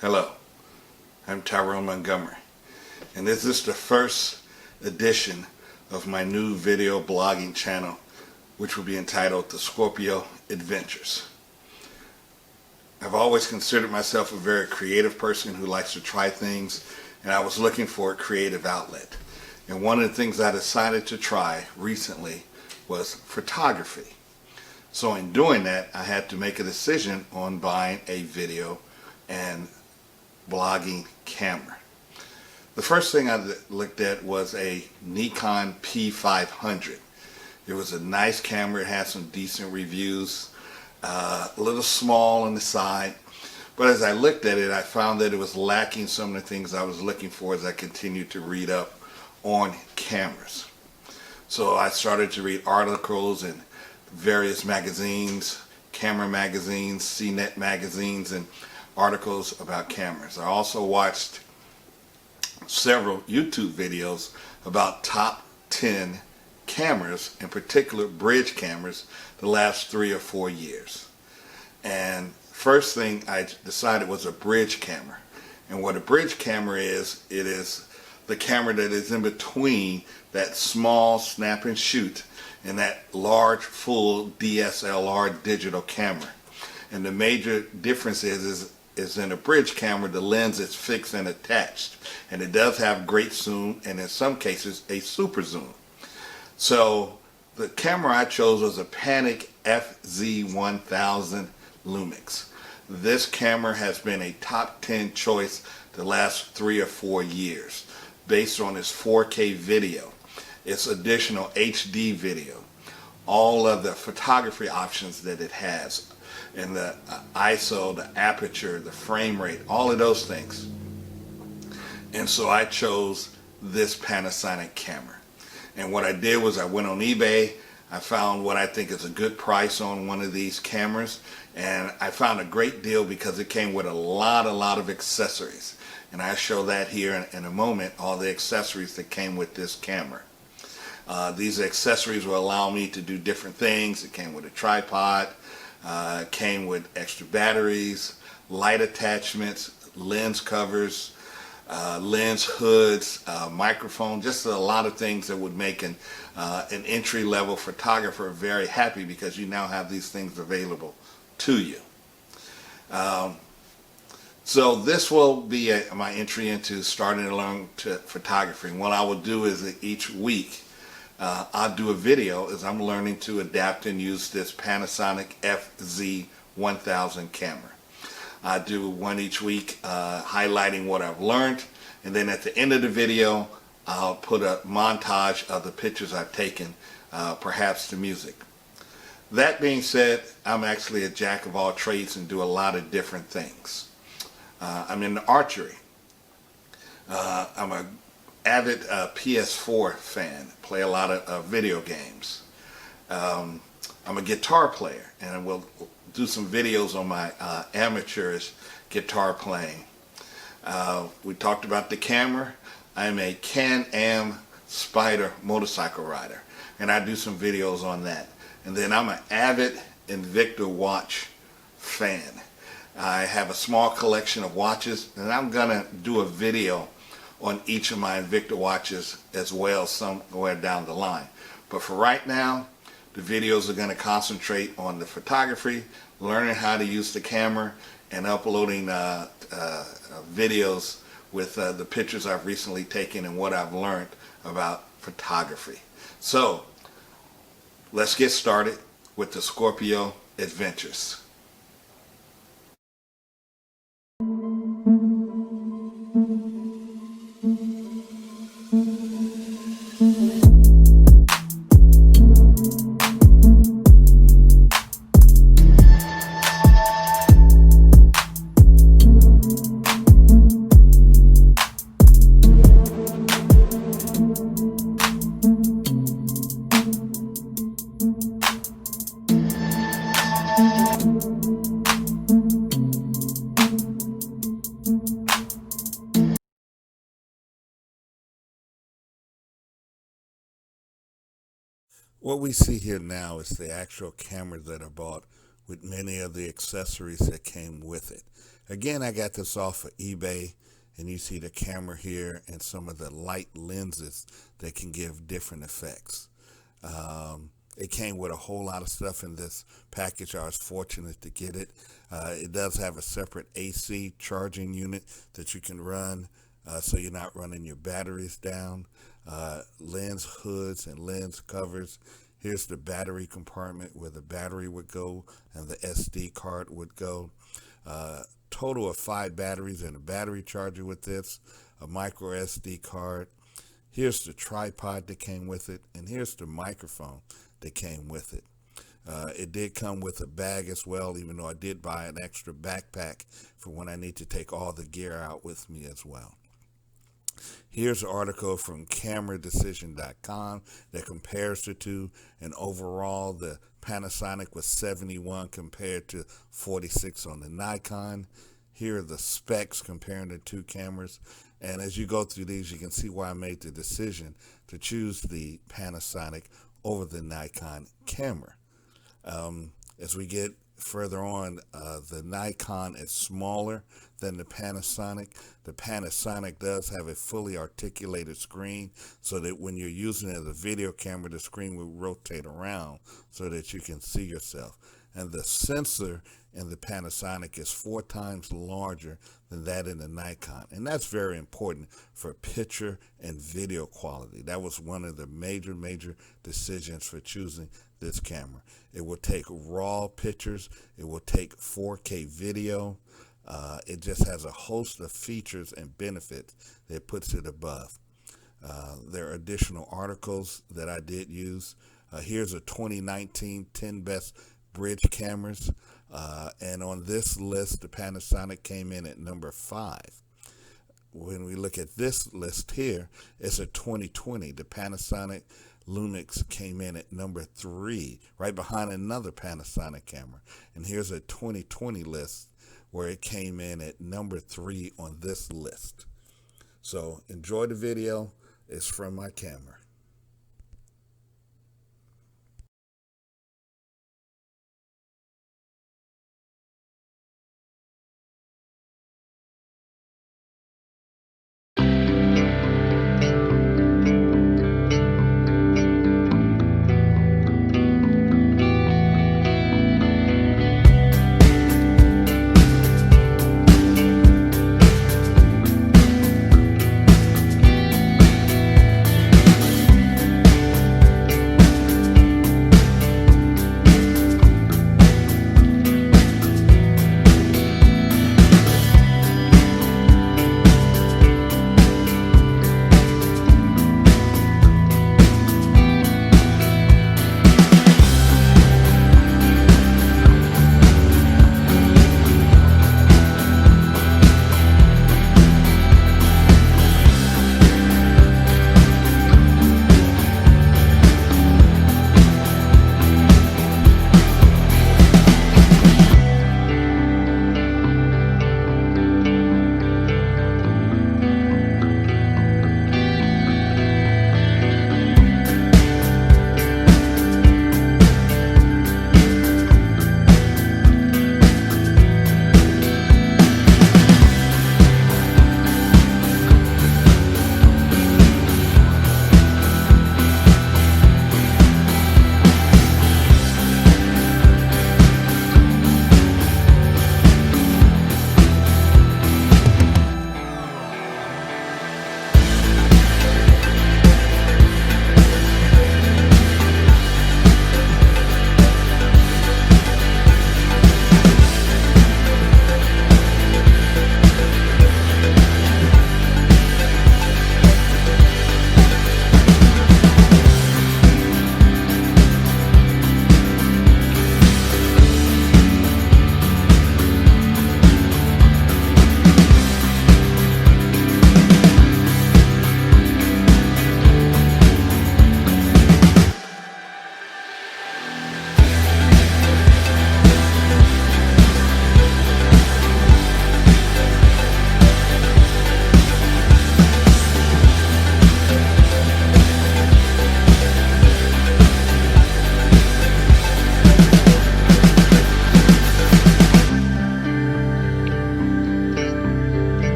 Hello, I'm Tyrone Montgomery, and this is the first edition of my new video blogging channel, which will be entitled The Scorpio Adventures. I've always considered myself a very creative person who likes to try things, and I was looking for a creative outlet. And one of the things I decided to try recently was photography. So in doing that, I had to make a decision on buying a video and blogging camera. The first thing I looked at was a Nikon P500. It was a nice camera. It had some decent reviews, a little small on the side, but as I looked at it, I found that it was lacking some of the things I was looking for as I continued to read up on cameras. So I started to read articles in various magazines, camera magazines, CNET magazines, and articles about cameras. I also watched several YouTube videos about top 10 cameras, in particular bridge cameras, the last 3 or 4 years. And first thing I decided was a bridge camera. And what a bridge camera is, it is the camera that is in between that small snap and shoot and that large full DSLR digital camera. And the major difference is in a bridge camera, the lens is fixed and attached, and it does have great zoom and in some cases a super zoom. So the camera I chose was a Panic FZ1000 Lumix. This camera has been a top 10 choice the last 3 or 4 years based on its 4K video, its additional HD video, all of the photography options that it has, and the ISO, the aperture, the frame rate, all of those things. And so I chose this Panasonic camera. And what I did was I went on eBay, I found what I think is a good price on one of these cameras, and I found a great deal because it came with a lot of accessories. And I show that here in a moment, all the accessories that came with this camera. These accessories will allow me to do different things. It came with a tripod, came with extra batteries, light attachments, lens covers, lens hoods, microphone, just a lot of things that would make an entry-level photographer very happy because you now have these things available to you. So this will be my entry into starting to learn photography. And what I will do is each week I'll do a video as I'm learning to adapt and use this Panasonic FZ1000 camera. I do one each week highlighting what I've learned, and then at the end of the video I'll put a montage of the pictures I've taken, perhaps the music. That being said, I'm actually a jack of all trades and do a lot of different things. I'm in archery. I'm an avid PS4 fan, play a lot of video games. I'm a guitar player, and I will do some videos on my amateurish guitar playing. We talked about the camera. I'm a Can-Am Spyder motorcycle rider, and I do some videos on that. And then I'm an avid Invicta watch fan. I have a small collection of watches, and I'm gonna do a video on each of my Invicta watches as well somewhere down the line. But for right now, the videos are going to concentrate on the photography, learning how to use the camera, and uploading videos with the pictures I've recently taken and what I've learned about photography. So let's get started with the Scorpio Adventures. What we see here now is the actual cameras that are bought with many of the accessories that came with it. Again, I got this off of eBay, and you see the camera here and some of the light lenses that can give different effects. It came with a whole lot of stuff in this package. I was fortunate to get it. It does have a separate AC charging unit that you can run, so you're not running your batteries down. Lens hoods and lens covers. Here's the battery compartment where the battery would go and the SD card would go. Total of 5 batteries and a battery charger with this, a micro SD card. Here's the tripod that came with it, and here's the microphone that came with it. It did come with a bag as well, even though I did buy an extra backpack for when I need to take all the gear out with me as well. Here's an article from cameradecision.com that compares the two, and overall the Panasonic was 71 compared to 46 on the Nikon. Here are the specs comparing the two cameras, and as you go through these, you can see why I made the decision to choose the Panasonic over the Nikon camera. As we get further on, the Nikon is smaller than the Panasonic. The Panasonic does have a fully articulated screen, so that when you're using it as a video camera, the screen will rotate around so that you can see yourself. And the sensor in the Panasonic is 4 times larger than that in the Nikon. And that's very important for picture and video quality. That was one of the major decisions for choosing this camera. It will take raw pictures. It will take 4K video. It just has a host of features and benefits that puts it above. There are additional articles that I did use. Here's a 2019 10 best bridge cameras, and on this list the Panasonic came in at number 5. When we look at this list here, it's a 2020. The Panasonic Lumix came in at number 3, right behind another Panasonic camera. And here's a 2020 list where it came in at number 3 on this list. So enjoy the video. It's from my camera.